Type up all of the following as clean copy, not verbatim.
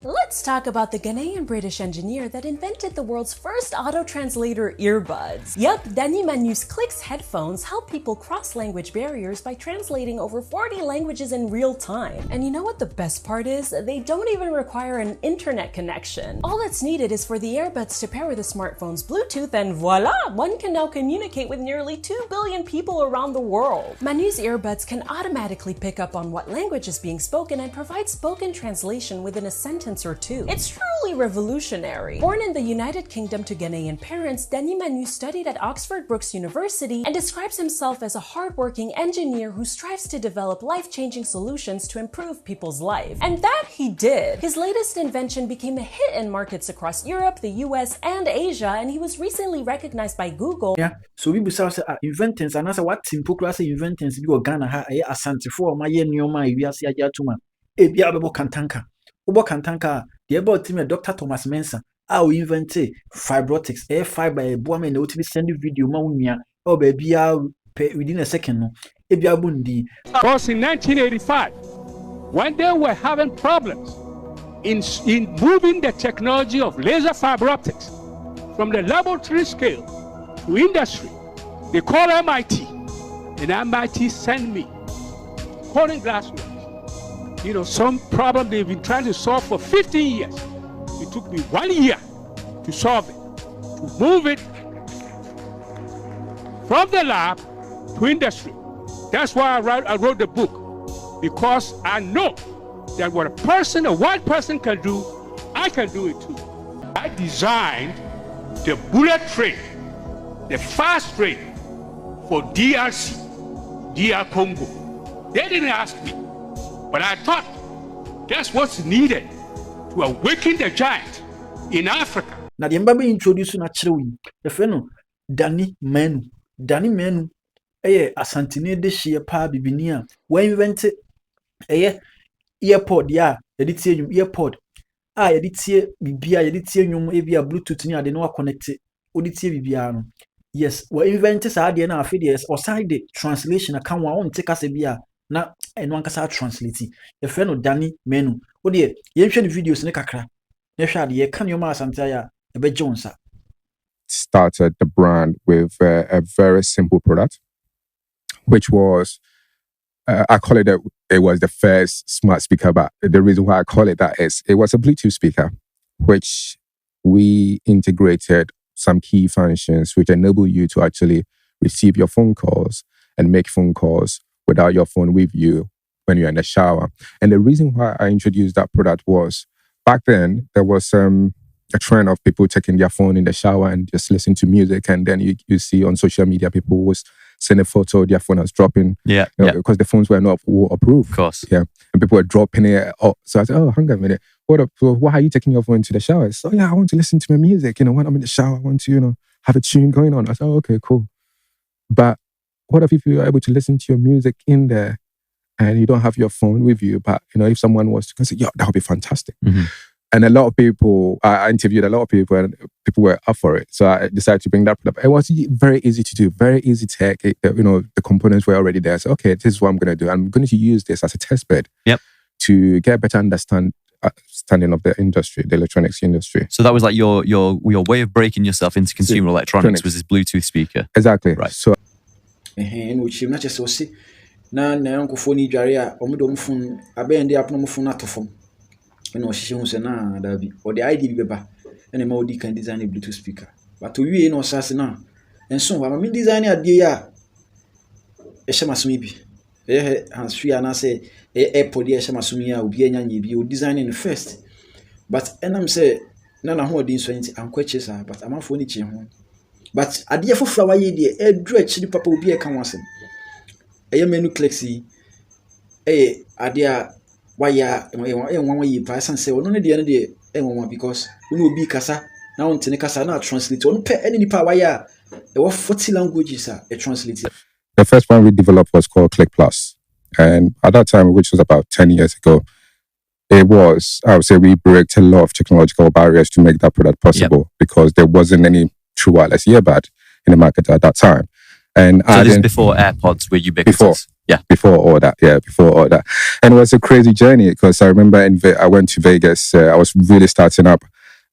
Let's talk about the Ghanaian-British engineer that invented the world's first auto-translator earbuds. Yup, Danny Manu's Clicks headphones help people cross language barriers by translating over 40 languages in real time. And you know what the best part is? They don't even require an internet connection. All that's needed is for the earbuds to pair with a smartphone's Bluetooth and voila! One can now communicate with nearly 2 billion people around the world. Manu's earbuds can automatically pick up on what language is being spoken and provide spoken translation within a sentence or two. It's truly revolutionary. Born in the United Kingdom to Ghanaian parents, Danny Manu studied at Oxford Brookes University and describes himself as a hardworking engineer who strives to develop life-changing solutions to improve people's life. And that he did. His latest invention became a hit in markets across Europe, the US, and Asia, and he was recently recognized by Google. Yeah, so we say inventors and also what simple class inventors bi Ghana ha Asante for my nyoma ewiase agyatuma ebia bebo kantanka Ubo kantanka the about team Dr. Thomas Mensa how invented fibrotics air fiber eboa na otimi send video ma wunua o ba bia within a second no ebia bundi. Because in 1985 when they were having problems in moving the technology of laser fiber optics from the laboratory scale to industry, they call MIT, and MIT sent me Corning glassware. You know, some problem they've been trying to solve for 15 years. It took me 1 year to solve it, to move it from the lab to industry. That's why I wrote the book, because I know that what one person can do, I can do it too. I designed the bullet train, the fast train for DRC, DR Congo. They didn't ask me, but I thought that's what's needed to awaken the giant in Africa. Now the Mbabe introduce na chrewi. The feno Danny Manu. Danny Manu Asantene de shie pa bibinia. We invented Airpod ya editie nyum Airpod. Editie bibia editie nyum ebia Bluetooth ni ade no connect editie bibia no. Yes, we invented sa ade na afide yes or side translation account wa on take as bia na eno ankasa translate. The feno Danny Manu. O de ye hwe videos ne kakra. Ne hwe ade ye kan yo ma Asante ya ebe jonsa. Started the brand with a very simple product, which was, I call it, it was the first smart speaker, but the reason why I call it that is it was a Bluetooth speaker, which we integrated some key functions which enable you to actually receive your phone calls and make phone calls without your phone with you when you're in the shower. And the reason why I introduced that product was, back then, there was a trend of people taking their phone in the shower and just listen to music, and then you see on social media people was send a photo, their phone was dropping. Because the phones were not approved. Of course. Yeah. And people were dropping it. Oh, so I said, oh, hang on a minute. Why are you taking your phone to the shower? So yeah, I want to listen to my music. When I'm in the shower, I want to, have a tune going on. I said, oh, okay, cool. But what if you are able to listen to your music in there and you don't have your phone with you? But, if someone was to say, yeah, that would be fantastic. Mm-hmm. And a lot of people, I interviewed a lot of people and people were up for it. So I decided to bring that product. It was very easy to do, very easy tech. The components were already there. So, okay, this is what I'm going to do. I'm going to use this as a test bed to get a better understanding of the industry, the electronics industry. So that was like your way of breaking yourself into consumer electronics was this Bluetooth speaker. Exactly. Right. So, she wants na dabi or the ID beba and ma odi can design a Bluetooth speaker but to you no sase na enso wa me design ade ya e hye masumi bi hands free and say Airpod e hye masumi ya obi anya nya bi o designing the first but enam say na ho odi so nti ankwache sa but amafo ni chi ho but ade fofura wa ye de e dru achi papa obi e kan wasem e menu Clicks ade why you pass and say, well, no, the end because we will be Casa now on Tenecasa now translate on any power. There were 40 languages a translated. The first one we developed was called Click Plus. And at that time, which was about 10 years ago, I would say we break a lot of technological barriers to make that product possible because there wasn't any true wireless earbud in the market at that time. And So this is before AirPods were ubiquitous. Before all that. And it was a crazy journey because I remember I went to Vegas. I was really starting up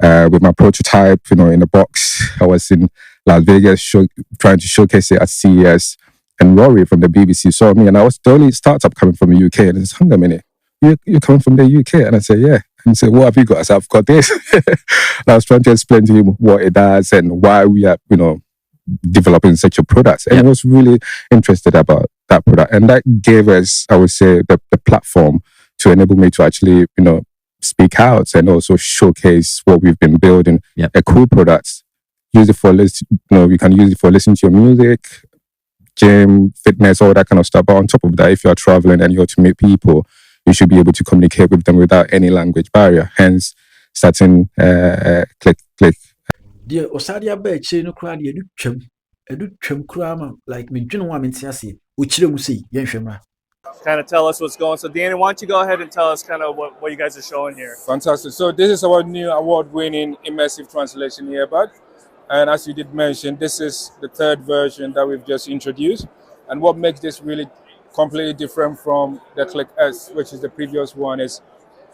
with my prototype, in a box. I was in Las Vegas trying to showcase it at CES. And Rory from the BBC saw me, and I was the only startup coming from the UK. And he said, hang on a minute, you're coming from the UK? And I said, yeah. And he said, what have you got? I said, I've got this. And I was trying to explain to him what it does and why we are, developing such a product. And he was really interested about that product. And that gave us, I would say, the platform to enable me to actually, speak out and also showcase what we've been building. A cool product. Use it for you can use it for listening to your music, gym, fitness, all that kind of stuff. But on top of that, if you're traveling and you're to meet people, you should be able to communicate with them without any language barrier. Hence, starting click. Dear Osadia Bay, no crowd, you do trim crama like me, Juno Wamensiasi, which you see, Yenshema. Kind of tell us what's going. So, Danny, why don't you go ahead and tell us kind of what you guys are showing here? Fantastic. So this is our new award-winning immersive translation earbud. And as you did mention, this is the third version that we've just introduced. And what makes this really completely different from the Click S, which is the previous one, is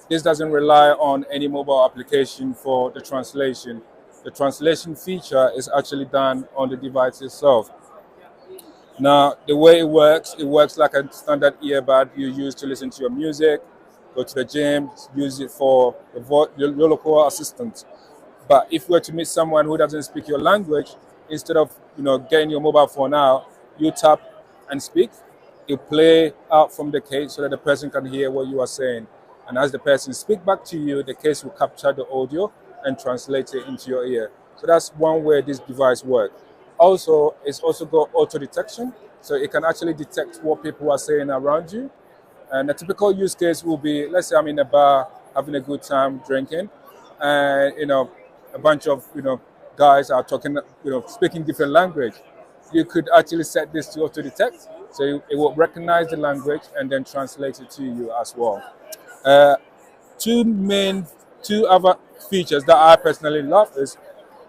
this doesn't rely on any mobile application for the translation. The translation feature is actually done on the device itself. Now, the way it works like a standard earbud you use to listen to your music, go to the gym, use it for your local assistant. But if you were to meet someone who doesn't speak your language, instead of getting your mobile phone out, you tap and speak. You play out from the case so that the person can hear what you are saying. And as the person speaks back to you, the case will capture the audio and translate it into your ear. So that's one way this device works. Also, it's also got auto detection, so it can actually detect what people are saying around you. And a typical use case will be, let's say I'm in a bar having a good time drinking, and a bunch of guys are talking, speaking different language. You could actually set this to auto detect, so it will recognize the language and then translate it to you as well. Two other features that I personally love is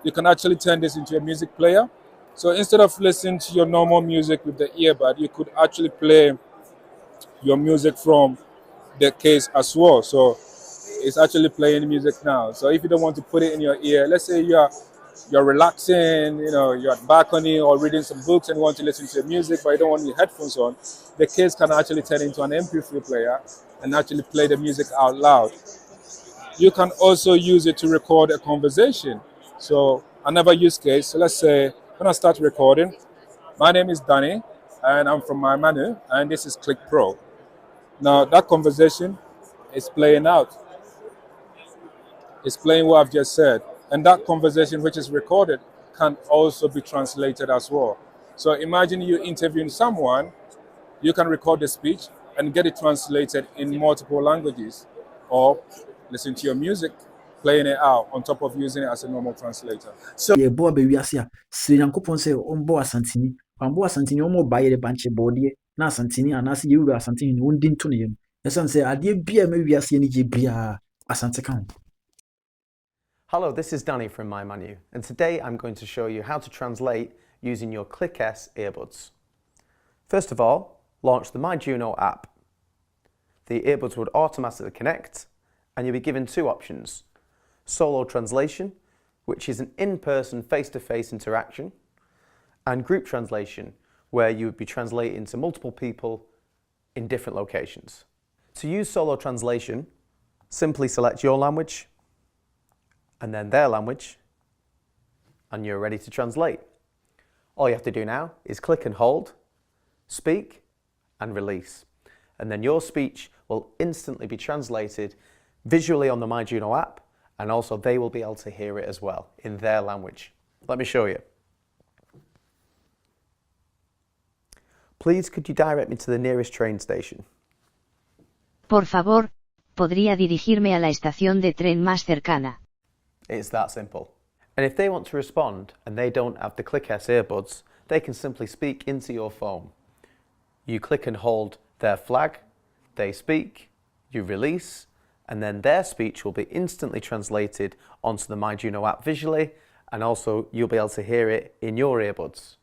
you can actually turn this into a music player. So instead of listening to your normal music with the earbud, you could actually play your music from the case as well. So it's actually playing music now. So if you don't want to put it in your ear, let's say you're relaxing, you're at the balcony or reading some books and want to listen to music, but you don't want your headphones on, the case can actually turn into an MP3 player and actually play the music out loud. You can also use it to record a conversation. So another use case, so let's say when I start recording, my name is Danny and I'm from my manu and this is Click Pro. Now that conversation is playing out. It's playing what I've just said. And that conversation which is recorded can also be translated as well. So imagine you interviewing someone, you can record the speech and get it translated in multiple languages, or listen to your music, playing it out on top of using it as a normal translator. So, yeah, boy, baby, I see. Sri Yankupon say, Asantini, Asantini, buy the bunch of body, na Asantini, and as you Asantini, wouldn't to him. Yes, and say, I did beer, maybe I see any beer, Asante count. Hello, this is Danny from My Manu, and today I'm going to show you how to translate using your Click S earbuds. First of all, launch the My Juno app. The earbuds would automatically connect, and you'll be given two options: solo translation, which is an in-person face-to-face interaction, and group translation, where you would be translating to multiple people in different locations. To use solo translation, simply select your language and then their language, and you're ready to translate. All you have to do now is click and hold, speak and release, and then your speech will instantly be translated visually on the My Juno app, and also they will be able to hear it as well in their language. Let me show you. Please, could you direct me to the nearest train station? Por favor, ¿podría dirigirme a la estación de tren más cercana? It's that simple. And if they want to respond and they don't have the Click S earbuds, they can simply speak into your phone. You click and hold their flag, they speak, you release, and then their speech will be instantly translated onto the My Juno app visually, and also you'll be able to hear it in your earbuds.